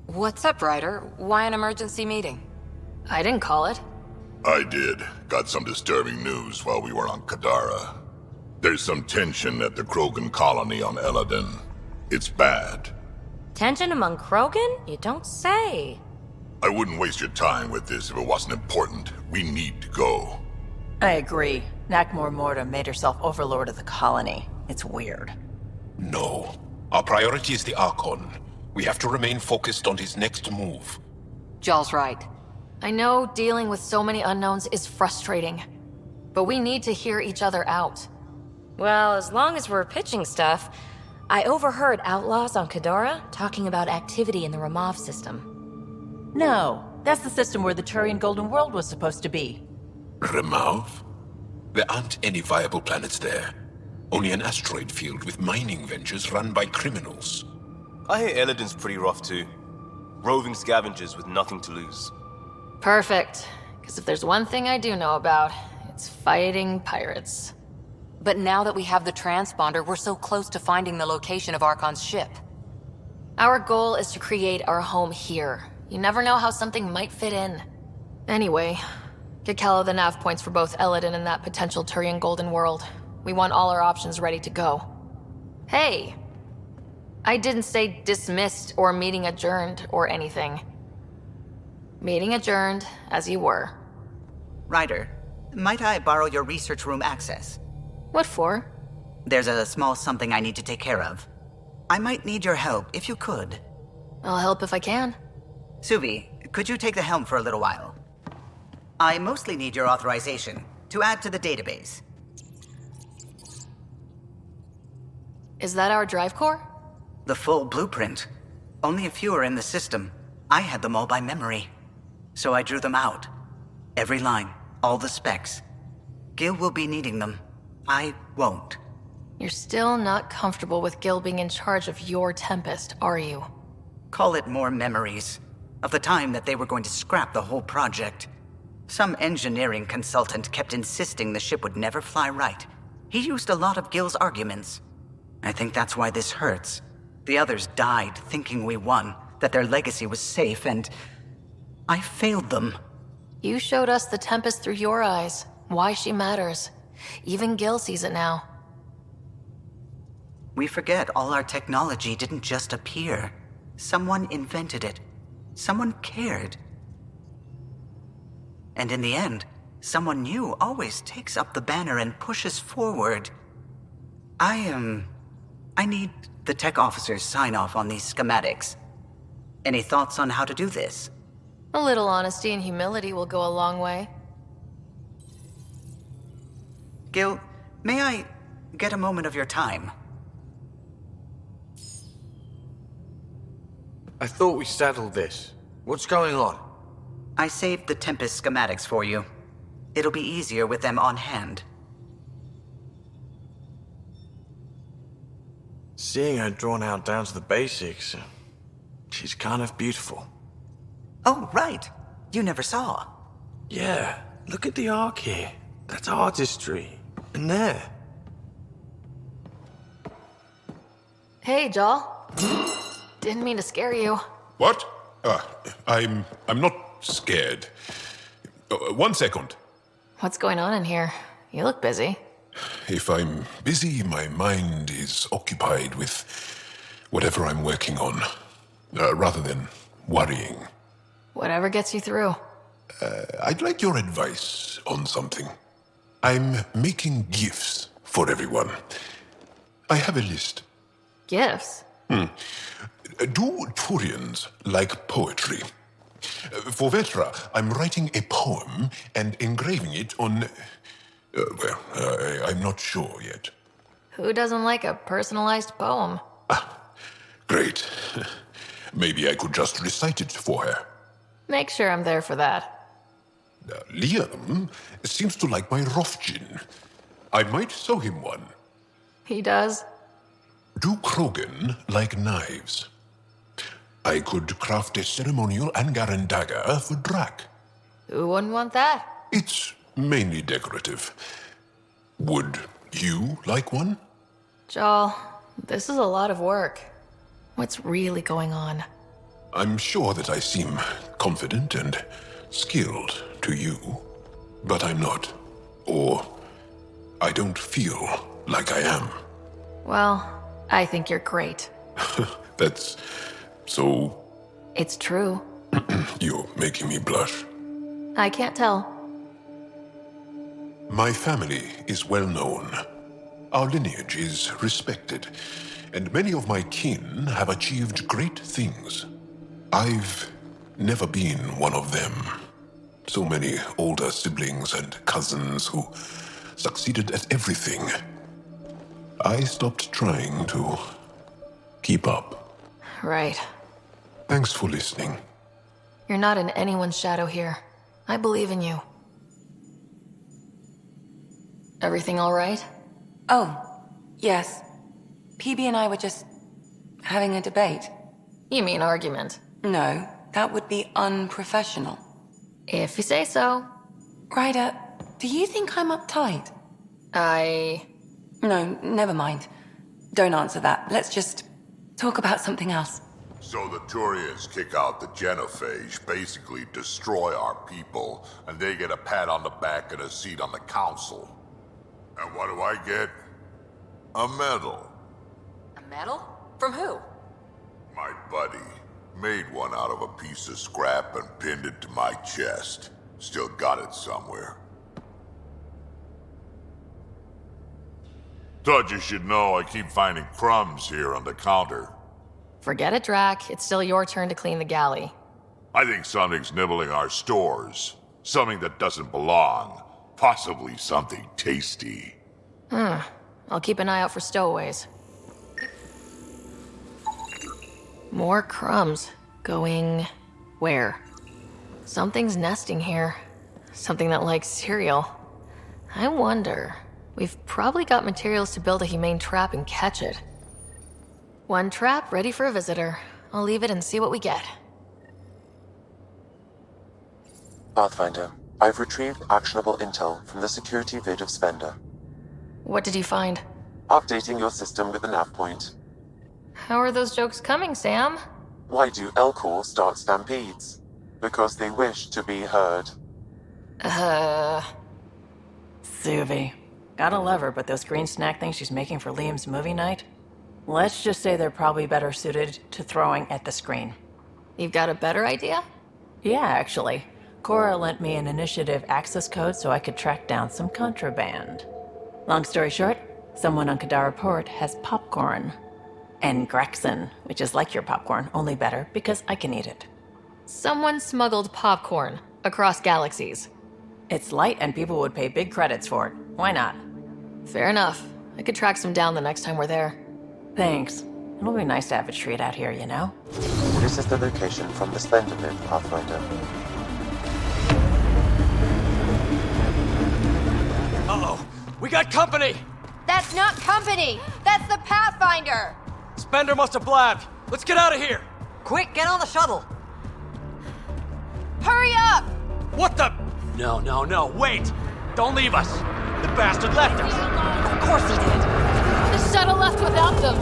What's up, Ryder? Why an emergency meeting? I didn't call it. I did. Got some disturbing news while we were on Kadara. There's some tension at the Krogan colony on Eladin. It's bad. Tension among Krogan? You don't say. I wouldn't waste your time with this if it wasn't important. We need to go. I agree. Nakmor Morta made herself overlord of the colony. It's weird. No. Our priority is the Archon. We have to remain focused on his next move. Jaal's right. I know dealing with so many unknowns is frustrating, but we need to hear each other out. Well, as long as we're pitching stuff, I overheard outlaws on Kadara talking about activity in the Ramov system. No, that's the system where the Turian Golden World was supposed to be. Ramov? There aren't any viable planets there. Only an asteroid field with mining ventures run by criminals. I hear Eladin's pretty rough too. Roving scavengers with nothing to lose. Perfect. Because if there's one thing I do know about, it's fighting pirates. But now that we have the transponder, we're so close to finding the location of Archon's ship. Our goal is to create our home here. You never know how something might fit in. Anyway, get Kello the nav points for both Eladin and that potential Turian Golden World. We want all our options ready to go. Hey! I didn't say dismissed or meeting adjourned or anything. Meeting adjourned, as you were. Ryder, might I borrow your research room access? What for? There's a small something I need to take care of. I might need your help if you could. I'll help if I can. Suvi, could you take the helm for a little while? I mostly need your authorization to add to the database. Is that our drive core? The full blueprint. Only a few are in the system. I had them all by memory. So I drew them out. Every line, all the specs. Gil will be needing them. I won't. You're still not comfortable with Gil being in charge of your Tempest, are you? Call it more memories. Of the time that they were going to scrap the whole project. Some engineering consultant kept insisting the ship would never fly right. He used a lot of Gil's arguments. I think that's why this hurts. The others died thinking we won, that their legacy was safe, and I failed them. You showed us the Tempest through your eyes, why she matters. Even Gil sees it now. We forget all our technology didn't just appear. Someone invented it. Someone cared. And in the end, someone new always takes up the banner and pushes forward. I need the tech officer's sign-off on these schematics. Any thoughts on how to do this? A little honesty and humility will go a long way. Gil, may I get a moment of your time? I thought we settled this. What's going on? I saved the Tempest schematics for you. It'll be easier with them on hand. Seeing her drawn out down to the basics, she's kind of beautiful. Oh, right. You never saw. Yeah, look at the arc here. That's artistry. And there. Hey, Jaal. Didn't mean to scare you. What? I'm not scared. 1 second. What's going on in here? You look busy. If I'm busy, my mind is occupied with whatever I'm working on, rather than worrying. Whatever gets you through. I'd like your advice on something. I'm making gifts for everyone. I have a list. Gifts? Do Turians like poetry? For Vetra, I'm writing a poem and engraving it on... I'm not sure yet. Who doesn't like a personalized poem? Great. Maybe I could just recite it for her. Make sure I'm there for that. Liam seems to like my Rofgin. I might sew him one. He does? Do Krogan like knives? I could craft a ceremonial Angaran dagger for Drak. Who wouldn't want that? It's mainly decorative. Would you like one? Jaal, this is a lot of work. What's really going on? I'm sure that I seem confident and skilled to you, but I'm not. Or I don't feel like I am. Well, I think you're great. That's so... It's true. You're making me blush. I can't tell. My family is well known. Our lineage is respected, and many of my kin have achieved great things. I've never been one of them. So many older siblings and cousins who succeeded at everything. I stopped trying to keep up. Right. Thanks for listening. You're not in anyone's shadow here. I believe in you. Everything all right? Oh, yes. PB and I were just having a debate. You mean argument? No, that would be unprofessional. If you say so. Ryder, do you think I'm uptight? No, never mind. Don't answer that. Let's just talk about something else. So the Turians kick out the Genophage, basically destroy our people, and they get a pat on the back and a seat on the council. And what do I get? A medal. A medal? From who? My buddy made one out of a piece of scrap and pinned it to my chest. Still got it somewhere. Thought you should know I keep finding crumbs here on the counter. Forget it, Drac. It's still your turn to clean the galley. I think something's nibbling our stores. Something that doesn't belong. Possibly something tasty. I'll keep an eye out for stowaways. More crumbs. Going... where? Something's nesting here. Something that likes cereal. I wonder... We've probably got materials to build a humane trap and catch it. One trap ready for a visitor. I'll leave it and see what we get. Pathfinder, I've retrieved actionable intel from the security vid of Spender. What did you find? Updating your system with the nav point. How are those jokes coming, Sam? Why do Elcor start stampedes? Because they wish to be heard. Suvi. Gotta love her, but those green snack things she's making for Liam's movie night? Let's just say they're probably better suited to throwing at the screen. You've got a better idea? Yeah, actually. Cora lent me an initiative access code so I could track down some contraband. Long story short, someone on Kadara Port has popcorn. And Grexon, which is like your popcorn, only better because I can eat it. Someone smuggled popcorn across galaxies. It's light and people would pay big credits for it. Why not? Fair enough. I could track some down the next time we're there. Thanks. It'll be nice to have a treat out here, you know? This is the location from the Spender vid, Pathfinder. Uh-oh! We got company! That's not company! That's the Pathfinder! Spender must have blabbed. Let's get out of here! Quick, get on the shuttle! Hurry up! What the... No, wait! Don't leave us! The bastard left us! Of course he did! The shuttle left without them!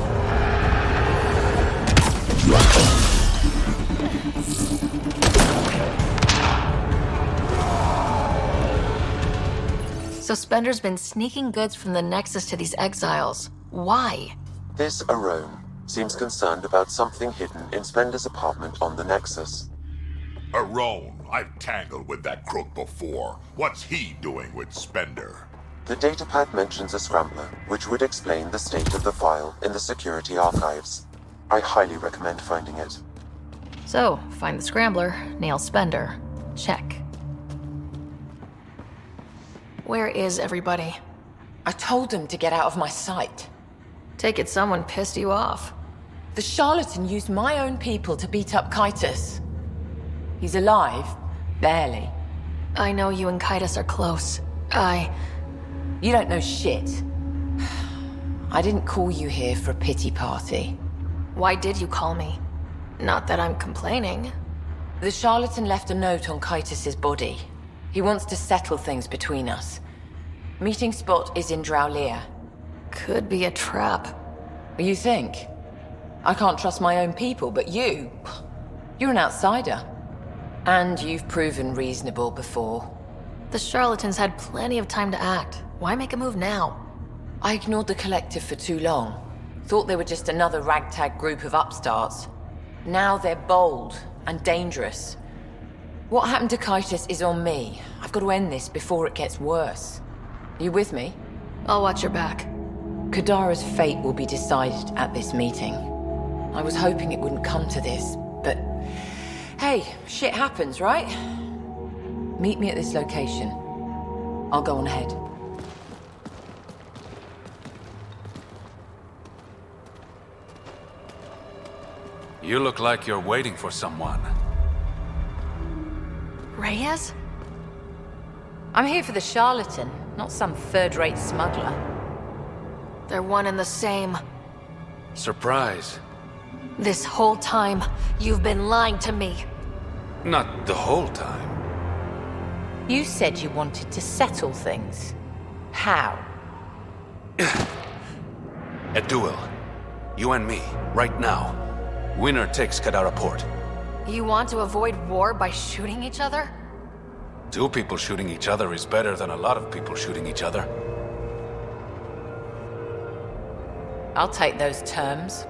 So Spender's been sneaking goods from the Nexus to these exiles. Why? This Arone seems concerned about something hidden in Spender's apartment on the Nexus. Arone, I've tangled with that crook before. What's he doing with Spender? The datapad mentions a scrambler, which would explain the state of the file in the security archives. I highly recommend finding it. So, find the scrambler, nail Spender. Check. Where is everybody? I told them to get out of my sight. Take it someone pissed you off. The charlatan used my own people to beat up Kytus. He's alive, barely. I know you and Kytus are close. You don't know shit. I didn't call you here for a pity party. Why did you call me? Not that I'm complaining. The charlatan left a note on Kytus's body. He wants to settle things between us. Meeting spot is in Drowlear. Could be a trap. You think? I can't trust my own people, but you... You're an outsider. And you've proven reasonable before. The charlatans had plenty of time to act. Why make a move now? I ignored the Collective for too long. Thought they were just another ragtag group of upstarts. Now they're bold and dangerous. What happened to Kaitis is on me. I've got to end this before it gets worse. You with me? I'll watch your back. Kadara's fate will be decided at this meeting. I was hoping it wouldn't come to this, but hey, shit happens, right? Meet me at this location. I'll go on ahead. You look like you're waiting for someone. Reyes? I'm here for the charlatan, not some third-rate smuggler. They're one and the same. Surprise. This whole time, you've been lying to me. Not the whole time. You said you wanted to settle things. How? A duel. You and me, right now. Winner takes Kadara Port. You want to avoid war by shooting each other? Two people shooting each other is better than a lot of people shooting each other. I'll take those terms.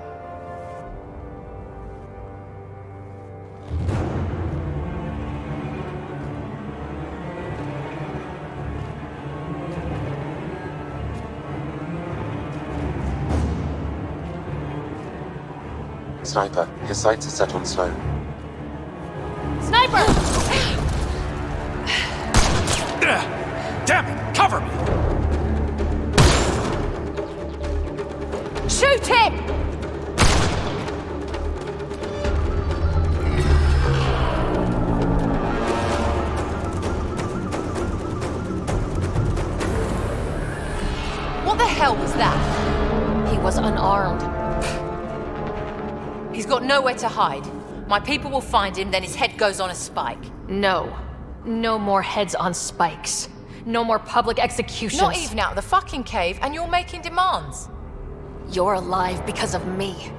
Sniper, his sights are set on Sloan. Sniper! Damn it! Cover me! Shoot him! What the hell was that? He was unarmed. He's got nowhere to hide. My people will find him, then his head goes on a spike. No. No more heads on spikes. No more public executions. Not even out of the fucking cave, and you're making demands. You're alive because of me.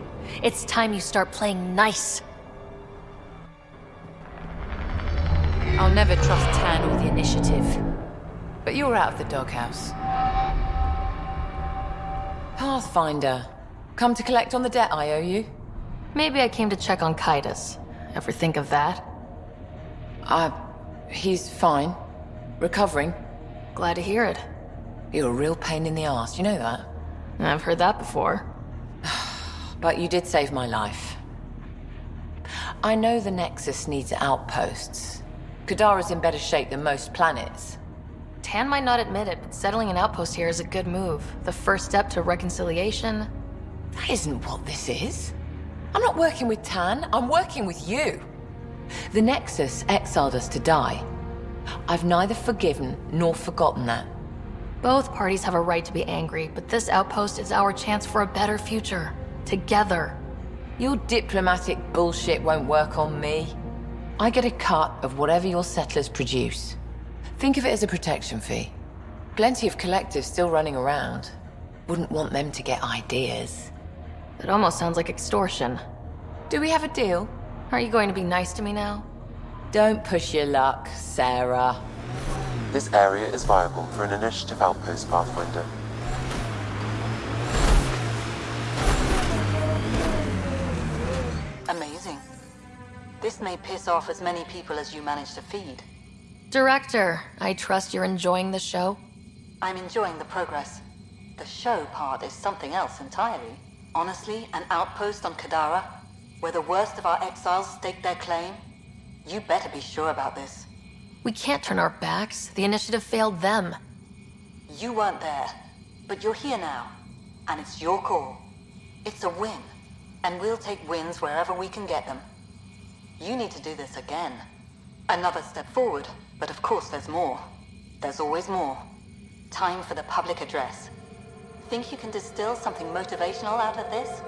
It's time you start playing nice. I'll never trust Tan or the Initiative. But you're out of the doghouse. Pathfinder. Come to collect on the debt I owe you? Maybe I came to check on Kaitis. Ever think of that? He's fine. Recovering. Glad to hear it. You're a real pain in the ass, you know that? I've heard that before. But you did save my life. I know the Nexus needs outposts. Kadara's in better shape than most planets. Tan might not admit it, but settling an outpost here is a good move. The first step to reconciliation. That isn't what this is. I'm not working with Tan, I'm working with you. The Nexus exiled us to die. I've neither forgiven nor forgotten that. Both parties have a right to be angry, but this outpost is our chance for a better future. Together. Your diplomatic bullshit won't work on me. I get a cut of whatever your settlers produce. Think of it as a protection fee. Plenty of collectives still running around. Wouldn't want them to get ideas. It almost sounds like extortion. Do we have a deal? Are you going to be nice to me now? Don't push your luck, Sarah. This area is viable for an initiative outpost, Pathfinder. Amazing. This may piss off as many people as you manage to feed. Director, I trust you're enjoying the show? I'm enjoying the progress. The show part is something else entirely. Honestly, an outpost on Kadara, where the worst of our exiles stake their claim? You better be sure about this. We can't turn our backs. The initiative failed them. You weren't there, but you're here now, and it's your call. It's a win, and we'll take wins wherever we can get them. You need to do this again. Another step forward, but of course there's more. There's always more. Time for the public address. Think you can distill something motivational out of this?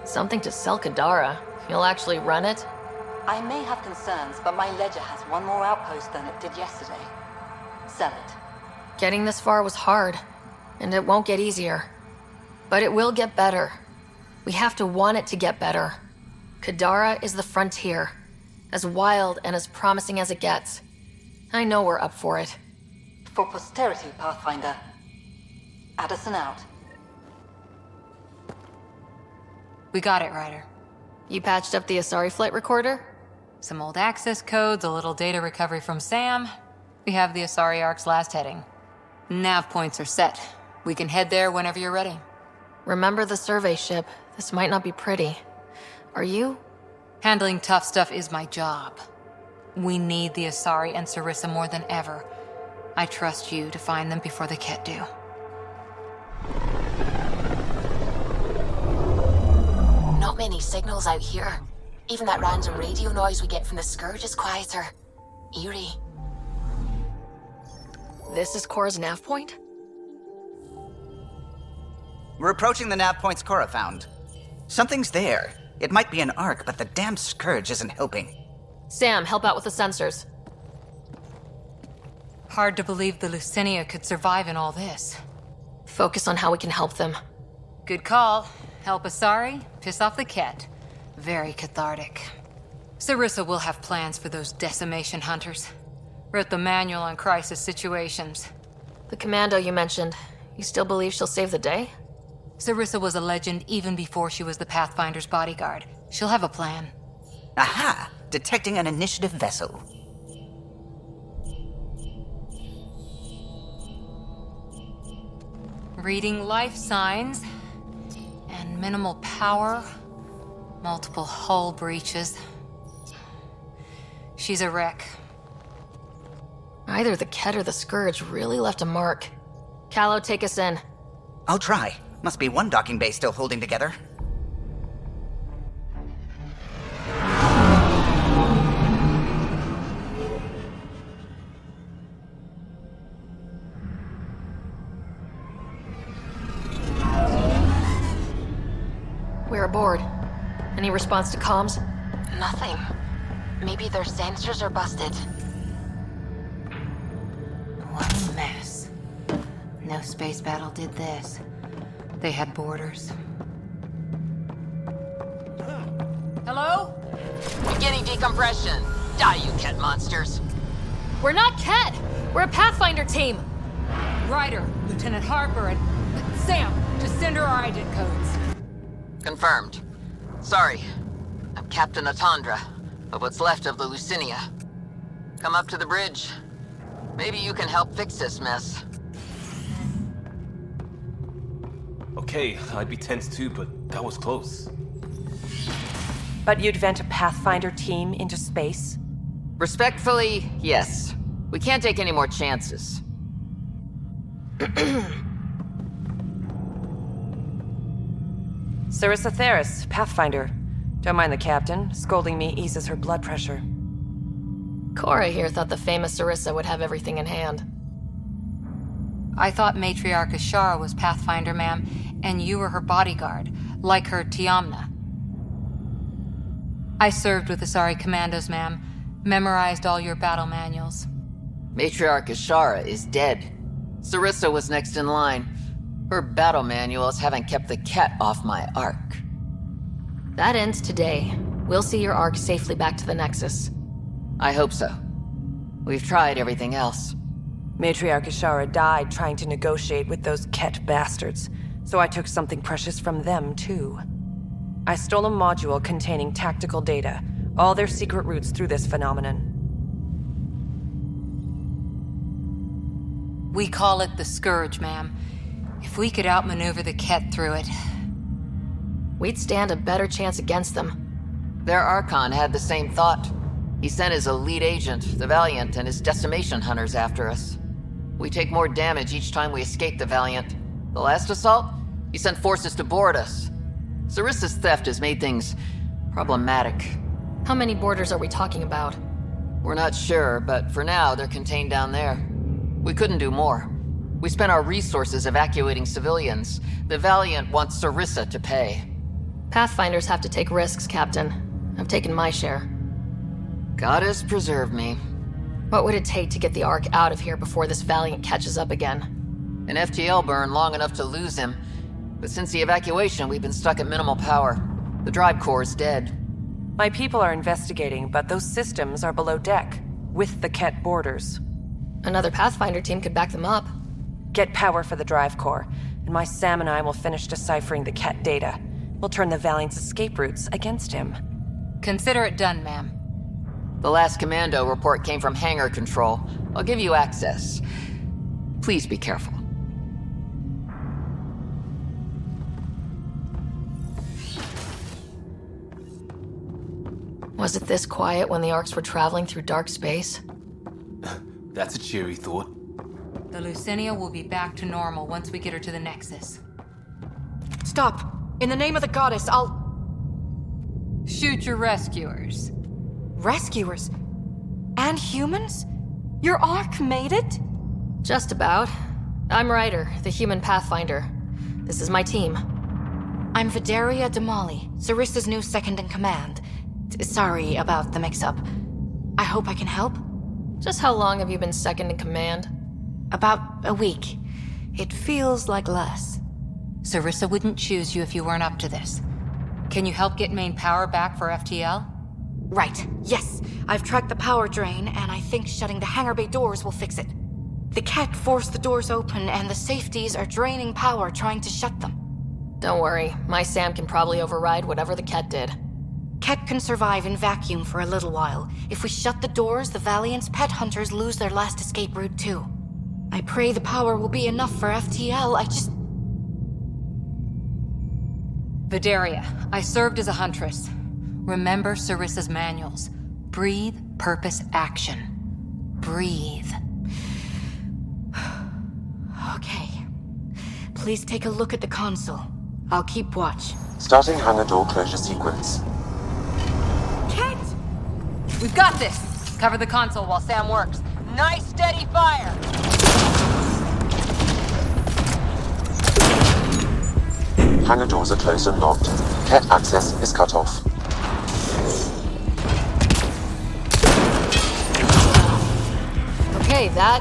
Something to sell Kadara. You'll actually run it? I may have concerns, but my ledger has one more outpost than it did yesterday. Sell it. Getting this far was hard, and it won't get easier. But it will get better. We have to want it to get better. Kadara is the frontier. As wild and as promising as it gets. I know we're up for it. For posterity, Pathfinder. Addison out. We got it, Ryder. You patched up the Asari flight recorder? Some old access codes, a little data recovery from Sam. We have the Asari Ark's last heading. Nav points are set. We can head there whenever you're ready. Remember the survey ship. This might not be pretty. Are you? Handling tough stuff is my job. We need the Asari and Sarissa more than ever. I trust you to find them before the Ket do. Not many signals out here. Even that random radio noise we get from the Scourge is quieter. Eerie. This is Cora's nav point? We're approaching the nav points Cora found. Something's there. It might be an Ark, but the damn Scourge isn't helping. Sam, help out with the sensors. Hard to believe the Lucinia could survive in all this. Focus on how we can help them. Good call. Help Asari, piss off the Ket. Very cathartic. Sarissa will have plans for those decimation hunters. Wrote the manual on crisis situations. The commando you mentioned, you still believe she'll save the day? Sarissa was a legend even before she was the Pathfinder's bodyguard. She'll have a plan. Aha! Detecting an initiative vessel. Reading life signs. And minimal power. Multiple hull breaches. She's a wreck. Either the Ket or the Scourge really left a mark. Callow, take us in. I'll try. Must be one docking bay still holding together. We're aboard. Any response to comms? Nothing. Maybe their sensors are busted. What a mess. No space battle did this. They had borders. Hello? Beginning decompression. Die, you Ket monsters. We're not Ket! We're a Pathfinder team! Ryder, Lieutenant Harper, and Sam, just send her our ident codes. Confirmed. Sorry. I'm Captain Atandra, of what's left of the Lucinia. Come up to the bridge. Maybe you can help fix this mess. Okay, I'd be tense too, but that was close. But you'd vent a Pathfinder team into space? Respectfully, yes. We can't take any more chances. Sarissa Theris, Pathfinder. Don't mind the captain. Scolding me eases her blood pressure. Cora here thought the famous Sarissa would have everything in hand. I thought Matriarch Ashara was Pathfinder, ma'am, and you were her bodyguard, like her Tiamna. I served with Asari commandos, ma'am. Memorized all your battle manuals. Matriarch Ashara is dead. Sarissa was next in line. Her battle manuals haven't kept the Ket off my Ark. That ends today. We'll see your Ark safely back to the Nexus. I hope so. We've tried everything else. Matriarch Ashara died trying to negotiate with those Ket bastards, so I took something precious from them, too. I stole a module containing tactical data, all their secret routes through this phenomenon. We call it the Scourge, ma'am. If we could outmaneuver the Ket through it... We'd stand a better chance against them. Their Archon had the same thought. He sent his elite agent, the Valiant, and his decimation hunters after us. We take more damage each time we escape the Valiant. The last assault, he sent forces to board us. Sarissa's theft has made things problematic. How many boarders are we talking about? We're not sure, but for now, they're contained down there. We couldn't do more. We spent our resources evacuating civilians. The Valiant wants Sarissa to pay. Pathfinders have to take risks, Captain. I've taken my share. Goddess preserve me. What would it take to get the Ark out of here before this Valiant catches up again? An FTL burn long enough to lose him. But since the evacuation, we've been stuck at minimal power. The drive core is dead. My people are investigating, but those systems are below deck, with the Ket borders. Another Pathfinder team could back them up. Get power for the drive core, and my Sam and I will finish deciphering the Ket data. We'll turn the Valiant's escape routes against him. Consider it done, ma'am. The last commando report came from hangar control. I'll give you access. Please be careful. Was it this quiet when the Arcs were traveling through dark space? That's a cheery thought. The Lucinia will be back to normal once we get her to the Nexus. Stop! In the name of the goddess, I'll... Shoot your rescuers. Rescuers? And humans? Your Arc made it? Just about. I'm Ryder, the human Pathfinder. This is my team. I'm Vidaria Damali, Sarissa's new second-in-command. Sorry about the mix-up. I hope I can help? Just how long have you been second in command? About a week. It feels like less. Sarissa wouldn't choose you if you weren't up to this. Can you help get main power back for FTL? Right, yes. I've tracked the power drain, and I think shutting the hangar bay doors will fix it. The Ket forced the doors open, and the safeties are draining power trying to shut them. Don't worry, my Sam can probably override whatever the Ket did. Ket can survive in vacuum for a little while. If we shut the doors, the Valiant's pet hunters lose their last escape route too. I pray the power will be enough for FTL, Vidaria, I served as a huntress. Remember Sarissa's manuals. Breathe, purpose, action. Breathe. Okay. Please take a look at the console. I'll keep watch. Starting hangar door closure sequence. Ket! We've got this! Cover the console while Sam works. Nice steady fire! Hangar doors are closed and locked. Ket access is cut off. Okay, that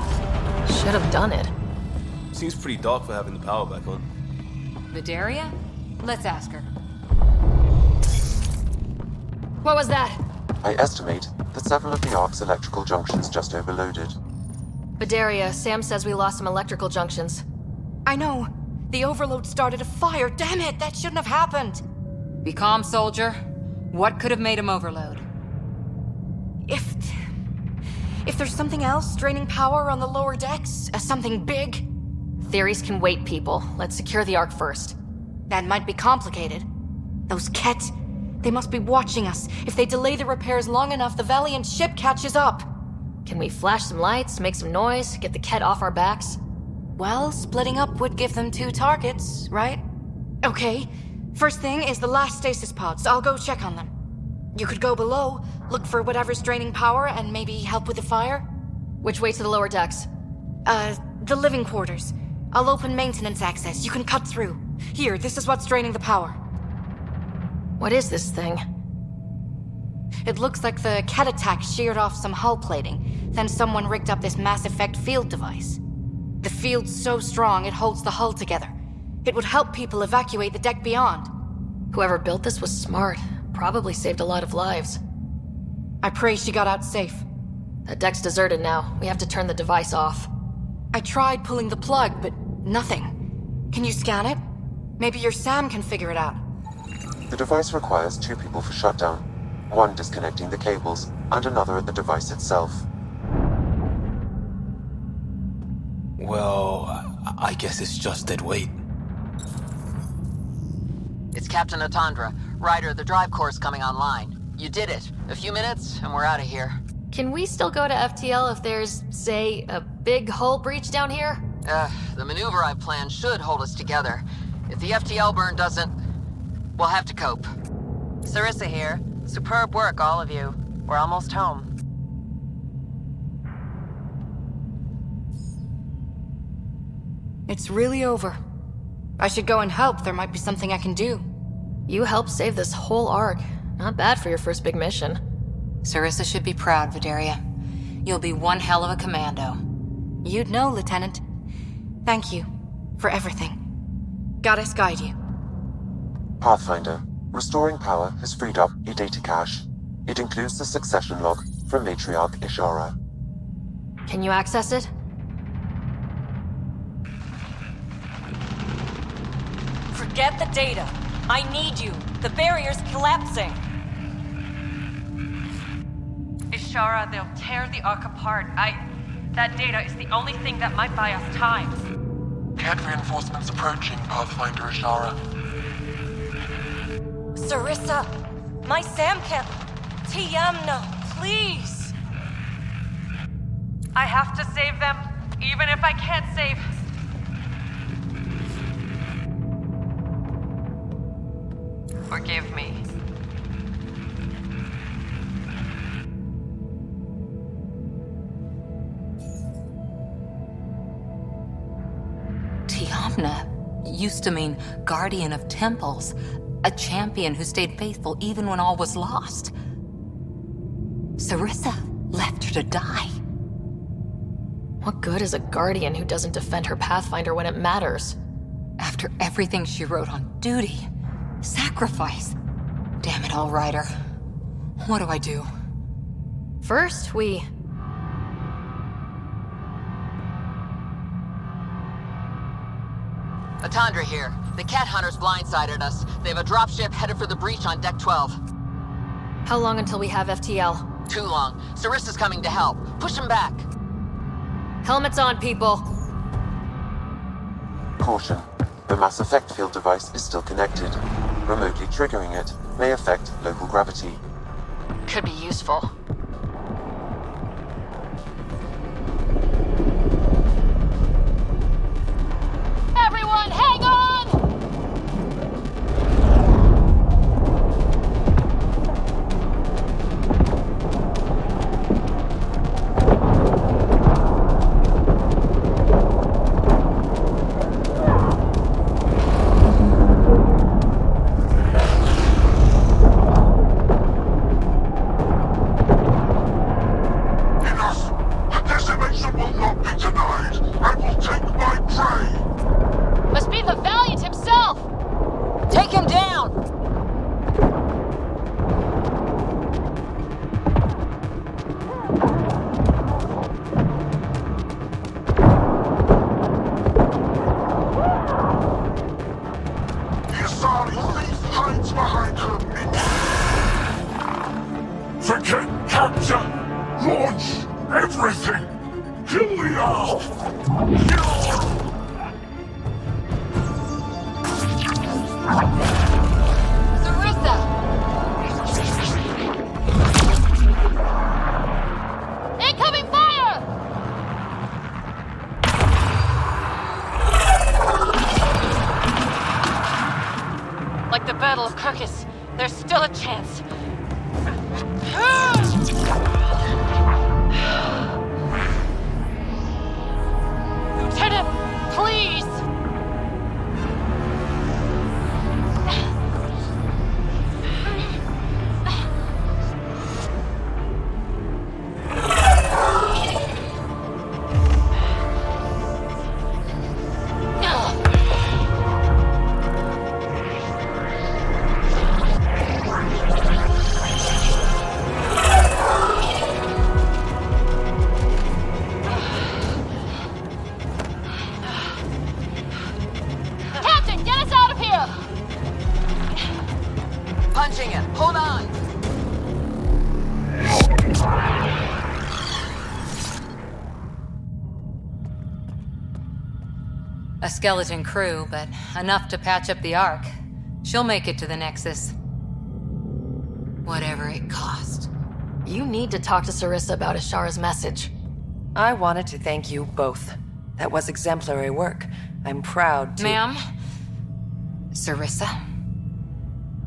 should have done it. Seems pretty dark for having the power back on. Vidaria? Let's ask her. What was that? I estimate that several of the Ark's electrical junctions just overloaded. Vidaria, Sam says we lost some electrical junctions. I know. The overload started a fire. Damn it, that shouldn't have happened. Be calm, soldier. What could have made him overload? If there's something else draining power on the lower decks, something big... Theories can wait, people. Let's secure the Ark first. That might be complicated. Those Ket, they must be watching us. If they delay the repairs long enough, the Valiant ship catches up. Can we flash some lights, make some noise, get the Ket off our backs? Well, splitting up would give them 2 targets, right? Okay. First thing is the last stasis pods. I'll go check on them. You could go below, look for whatever's draining power, and maybe help with the fire? Which way to the lower decks? The living quarters. I'll open maintenance access. You can cut through. Here, this is what's draining the power. What is this thing? It looks like the Ket attack sheared off some hull plating. Then someone rigged up this Mass Effect field device. The field's so strong it holds the hull together. It would help people evacuate the deck beyond. Whoever built this was smart. Probably saved a lot of lives. I pray she got out safe. That deck's deserted now. We have to turn the device off. I tried pulling the plug, but nothing. Can you scan it? Maybe your Sam can figure it out. The device requires 2 people for shutdown. One disconnecting the cables, and another at the device itself. Well, I guess it's just dead weight. It's Captain Atandra. Ryder, the drive core's coming online. You did it. A few minutes, and we're out of here. Can we still go to FTL if there's, say, a big hull breach down here? The maneuver I've planned should hold us together. If the FTL burn doesn't, we'll have to cope. Sarissa here. Superb work, all of you. We're almost home. It's really over. I should go and help. There might be something I can do. You helped save this whole Ark. Not bad for your first big mission. Sarissa should be proud, Vidaria. You'll be one hell of a commando. You'd know, Lieutenant. Thank you for everything. Goddess guide you. Pathfinder, Restoring power has freed up a data cache. It includes the succession log from Matriarch Ishara. Can you access it? Forget the data. I need you. The barrier's collapsing. Ishara, they'll tear the Ark apart. That data is the only thing that might buy us time. Cat reinforcements approaching, Pathfinder Ishara. Sarissa, my Samkin. Tiamno, please. I have to save them, even if I can't save... Forgive me. Tiamna used to mean guardian of temples, a champion who stayed faithful even when all was lost. Sarissa left her to die. What good is a guardian who doesn't defend her Pathfinder when it matters? After everything she wrote on duty, sacrifice. Damn it all, Ryder. What do I do? First, we... Atandra here. The cat hunters blindsided us. They have a dropship headed for the breach on Deck 12. How long until we have FTL? Too long. Sarissa's coming to help. Push him back. Helmets on, people. Caution. The mass effect field device is still connected. Remotely triggering it may affect local gravity. Could be useful. Everyone, hang on! A skeleton crew, but enough to patch up the Ark. She'll make it to the Nexus. Whatever it cost. You need to talk to Sarissa about Ishara's message. I wanted to thank you both. That was exemplary work. I'm proud to... Ma'am? Sarissa?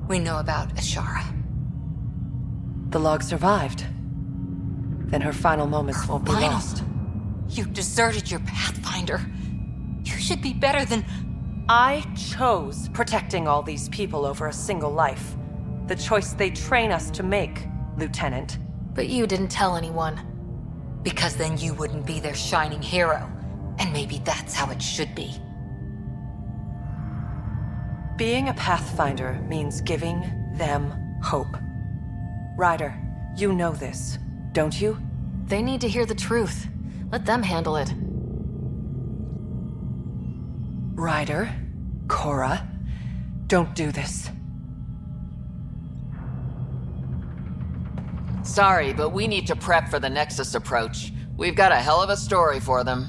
We know about Ishara. The log survived. Then her final moments won't be lost. You deserted your Pathfinder. You should be better than... I chose protecting all these people over a single life. The choice they train us to make, Lieutenant. But you didn't tell anyone. Because then you wouldn't be their shining hero. And maybe that's how it should be. Being a Pathfinder means giving them hope. Ryder, you know this, don't you? They need to hear the truth. Let them handle it. Ryder, Cora, don't do this. Sorry, but we need to prep for the Nexus approach. We've got a hell of a story for them.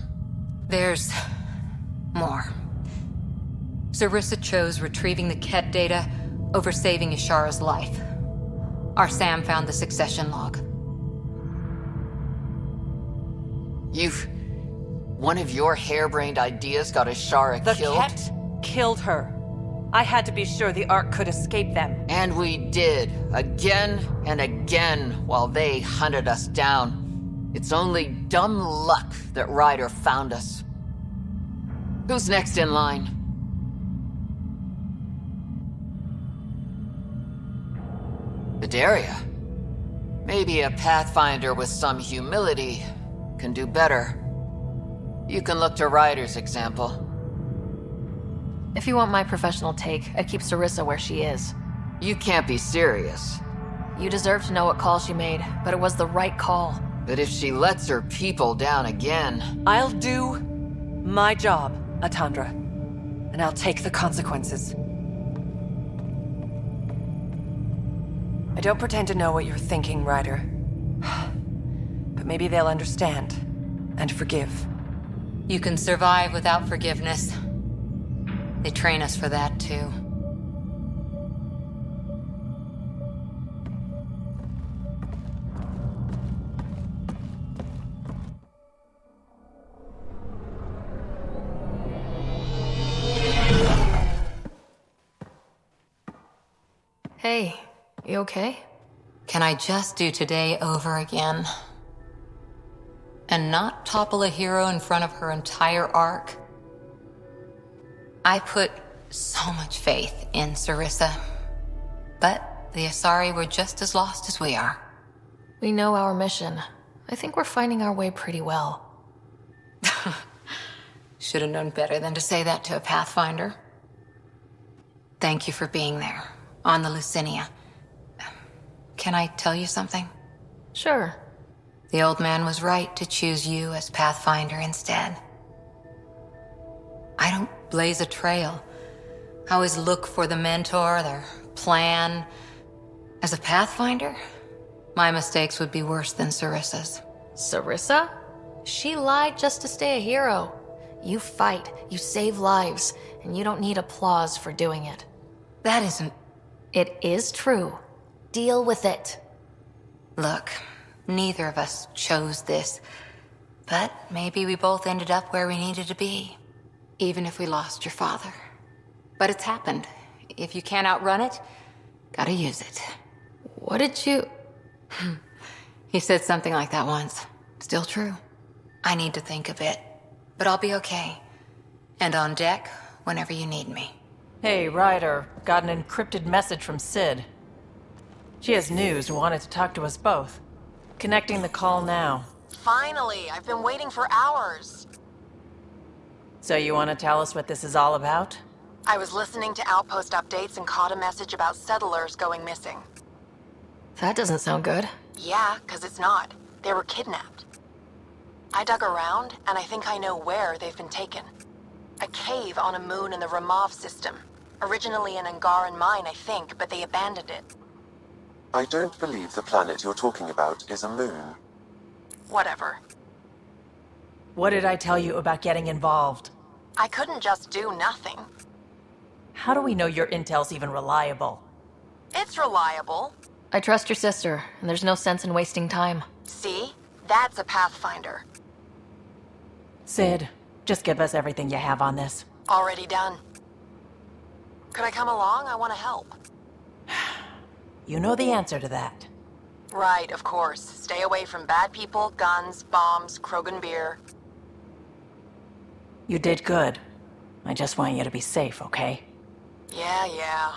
There's more. Sarissa chose retrieving the Ket data over saving Ishara's life. Our Sam found the succession log. One of your harebrained ideas got Ishara killed? The Ket killed her. I had to be sure the Ark could escape them. And we did, again and again, while they hunted us down. It's only dumb luck that Ryder found us. Who's next in line? Daria. Maybe a Pathfinder with some humility can do better. You can look to Ryder's example. If you want my professional take, I'd keep Sarissa where she is. You can't be serious. You deserve to know what call she made, but it was the right call. But if she lets her people down again... I'll do my job, Atandra. And I'll take the consequences. I don't pretend to know what you're thinking, Ryder. But maybe they'll understand and forgive. You can survive without forgiveness. They train us for that, too. Hey, you okay? Can I just do today over again? And not topple a hero in front of her entire arc? I put so much faith in Sarissa. But the Asari were just as lost as we are. We know our mission. I think we're finding our way pretty well. Should have known better than to say that to a Pathfinder. Thank you for being there, on the Lucinia. Can I tell you something? Sure. The old man was right to choose you as Pathfinder instead. I don't blaze a trail. I always look for the mentor, their plan. As a Pathfinder, my mistakes would be worse than Sarissa's. Sarissa? She lied just to stay a hero. You fight, you save lives, and you don't need applause for doing it. That isn't... It is true. Deal with it. Look, neither of us chose this, but maybe we both ended up where we needed to be, even if we lost your father. But it's happened. If you can't outrun it, gotta use it. What did you... He said something like that once. Still true. I need to think a bit, but I'll be okay. And on deck whenever you need me. Hey, Ryder. Got an encrypted message from Sid. She has news and wanted to talk to us both. Connecting the call now. Finally! I've been waiting for hours! So you want to tell us what this is all about? I was listening to Outpost updates and caught a message about settlers going missing. That doesn't sound good. Yeah, 'cause it's not. They were kidnapped. I dug around, and I think I know where they've been taken. A cave on a moon in the Ramov system. Originally an Angaran mine, I think, but they abandoned it. I don't believe the planet you're talking about is a moon. Whatever. What did I tell you about getting involved? I couldn't just do nothing. How do we know your intel's even reliable? It's reliable. I trust your sister, and there's no sense in wasting time. See? That's a Pathfinder. Sid, just give us everything you have on this. Already done. Could I come along? I want to help. You know the answer to that. Right, of course. Stay away from bad people, guns, bombs, Krogan beer. You did good. I just want you to be safe, okay? Yeah.